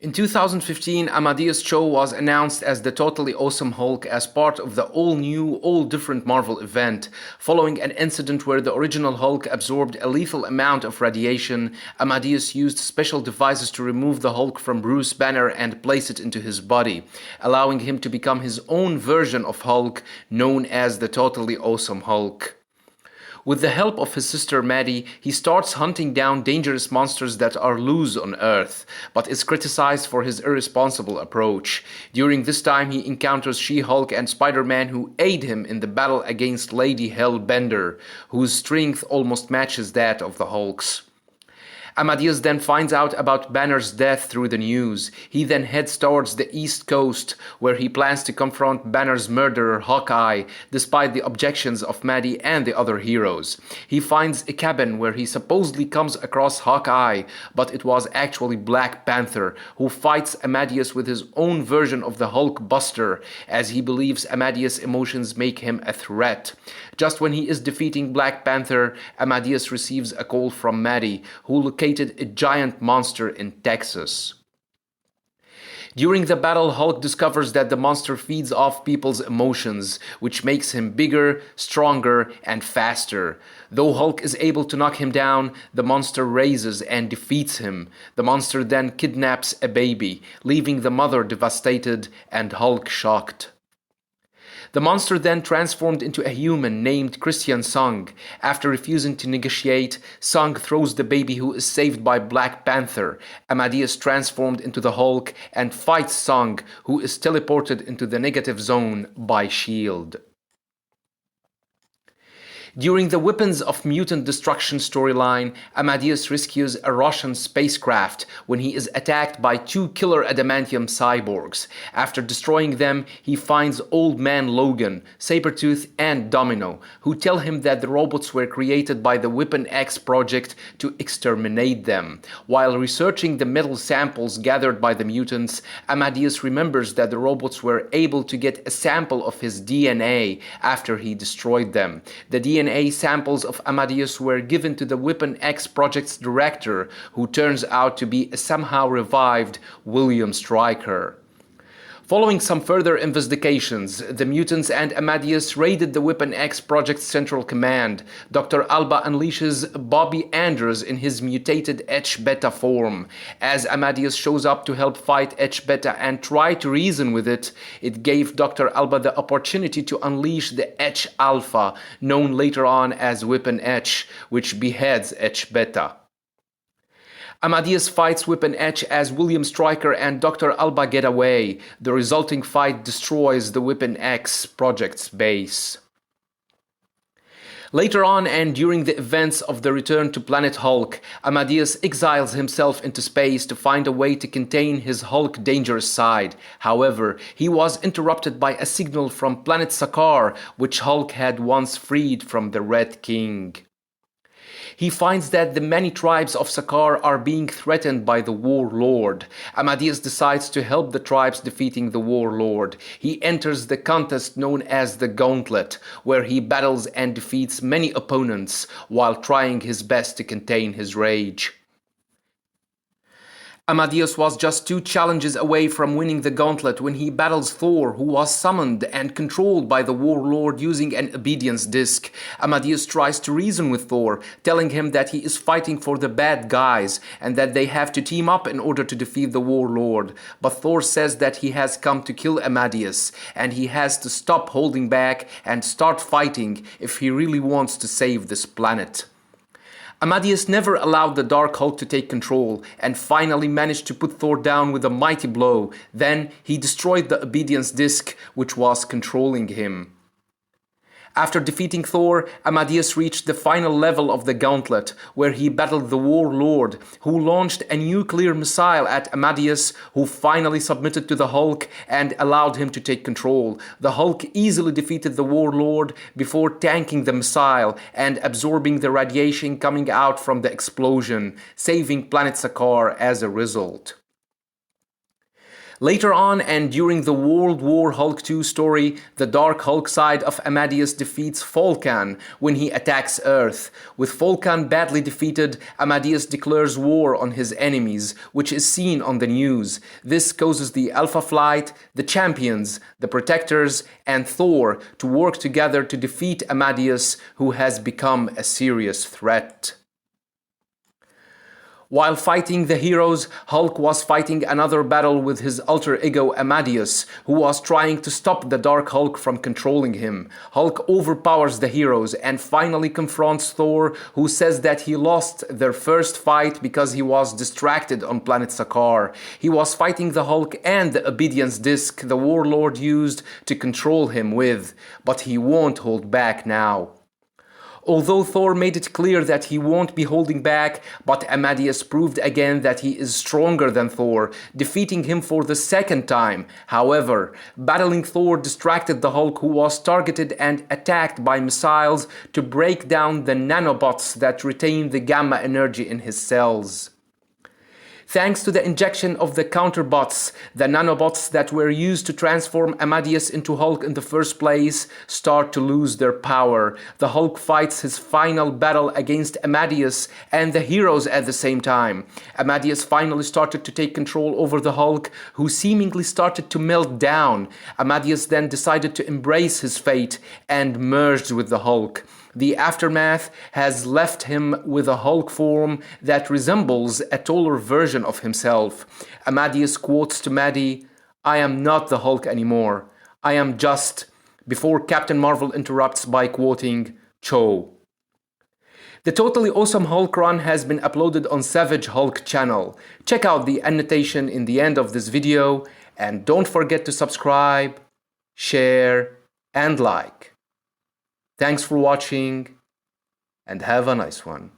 In 2015, Amadeus Cho was announced as the Totally Awesome Hulk as part of the all-new, all-different Marvel event. Following an incident where the original Hulk absorbed a lethal amount of radiation, Amadeus used special devices to remove the Hulk from Bruce Banner and place it into his body, allowing him to become his own version of Hulk, known as the Totally Awesome Hulk. With the help of his sister Maddie, he starts hunting down dangerous monsters that are loose on Earth, but is criticized for his irresponsible approach. During this time, he encounters She-Hulk and Spider-Man, who aid him in the battle against Lady Hellbender, whose strength almost matches that of the Hulk's. Amadeus then finds out about Banner's death through the news. He then heads towards the East Coast, where he plans to confront Banner's murderer Hawkeye, despite the objections of Maddie and the other heroes. He finds a cabin where he supposedly comes across Hawkeye, but it was actually Black Panther, who fights Amadeus with his own version of the Hulk Buster, as he believes Amadeus' emotions make him a threat. Just when he is defeating Black Panther, Amadeus receives a call from Maddie, who located a giant monster in Texas. During the battle, Hulk discovers that the monster feeds off people's emotions, which makes him bigger, stronger, and faster. Though Hulk is able to knock him down, the monster raises and defeats him. The monster then kidnaps a baby, leaving the mother devastated and Hulk shocked. The monster then transformed into a human named Christian Sung. After refusing to negotiate, Sung throws the baby, who is saved by Black Panther. Amadeus transformed into the Hulk and fights Sung, who is teleported into the negative zone by S.H.I.E.L.D. During the Weapons of Mutant Destruction storyline, Amadeus rescues a Russian spacecraft when he is attacked by two killer adamantium cyborgs. After destroying them, he finds Old Man Logan, Sabretooth, and Domino, who tell him that the robots were created by the Weapon X project to exterminate them. While researching the metal samples gathered by the mutants, Amadeus remembers that the robots were able to get a sample of his DNA after he destroyed them. The DNA samples of Amadeus were given to the Weapon X project's director, who turns out to be a somehow revived William Stryker. Following some further investigations, the mutants and Amadeus raided the Weapon X project's central command. Dr. Alba unleashes Bobby Anders in his mutated H-Beta form. As Amadeus shows up to help fight H-Beta and try to reason with it, it gave Dr. Alba the opportunity to unleash the H-Alpha, known later on as Weapon H, which beheads H-Beta. Amadeus fights Weapon H as William Stryker and Dr. Alba get away. The resulting fight destroys the Weapon X project's base. Later on, and during the events of the Return to Planet Hulk, Amadeus exiles himself into space to find a way to contain his Hulk dangerous side. However, he was interrupted by a signal from planet Sakaar, which Hulk had once freed from the Red King. He finds that the many tribes of Sakaar are being threatened by the Warlord. Amadeus decides to help the tribes defeating the Warlord. He enters the contest known as the Gauntlet, where he battles and defeats many opponents while trying his best to contain his rage. Amadeus was just 2 challenges away from winning the Gauntlet when he battles Thor, who was summoned and controlled by the Warlord using an obedience disc. Amadeus tries to reason with Thor, telling him that he is fighting for the bad guys and that they have to team up in order to defeat the Warlord. But Thor says that he has come to kill Amadeus and he has to stop holding back and start fighting if he really wants to save this planet. Amadeus never allowed the Dark Hulk to take control and finally managed to put Thor down with a mighty blow. Then he destroyed the obedience disc which was controlling him. After defeating Thor, Amadeus reached the final level of the Gauntlet, where he battled the Warlord, who launched a nuclear missile at Amadeus, who finally submitted to the Hulk and allowed him to take control. The Hulk easily defeated the Warlord before tanking the missile and absorbing the radiation coming out from the explosion, saving planet Sakaar as a result. Later on, and during the World War Hulk 2 story, the Dark Hulk side of Amadeus defeats Vulcan when he attacks Earth. With Vulcan badly defeated, Amadeus declares war on his enemies, which is seen on the news. This causes the Alpha Flight, the Champions, the Protectors, and Thor to work together to defeat Amadeus, who has become a serious threat. While fighting the heroes, Hulk was fighting another battle with his alter ego Amadeus, who was trying to stop the Dark Hulk from controlling him. Hulk overpowers the heroes and finally confronts Thor, who says that he lost their first fight because he was distracted on planet Sakaar. He was fighting the Hulk and the obedience disc the warlord used to control him with, but he won't hold back now. Although Thor made it clear that he won't be holding back, but Amadeus proved again that he is stronger than Thor, defeating him for the second time. However, battling Thor distracted the Hulk, who was targeted and attacked by missiles to break down the nanobots that retain the gamma energy in his cells. Thanks to the injection of the counterbots, the nanobots that were used to transform Amadeus into Hulk in the first place start to lose their power. The Hulk fights his final battle against Amadeus and the heroes at the same time. Amadeus finally started to take control over the Hulk, who seemingly started to melt down. Amadeus then decided to embrace his fate and merged with the Hulk. The aftermath has left him with a Hulk form that resembles a taller version of himself. Amadeus quotes to Maddie, "I am not the Hulk anymore. I am just," before Captain Marvel interrupts by quoting Cho. The Totally Awesome Hulk run has been uploaded on Savage Hulk channel. Check out the annotation in the end of this video, and don't forget to subscribe, share, and like. Thanks for watching, and have a nice one.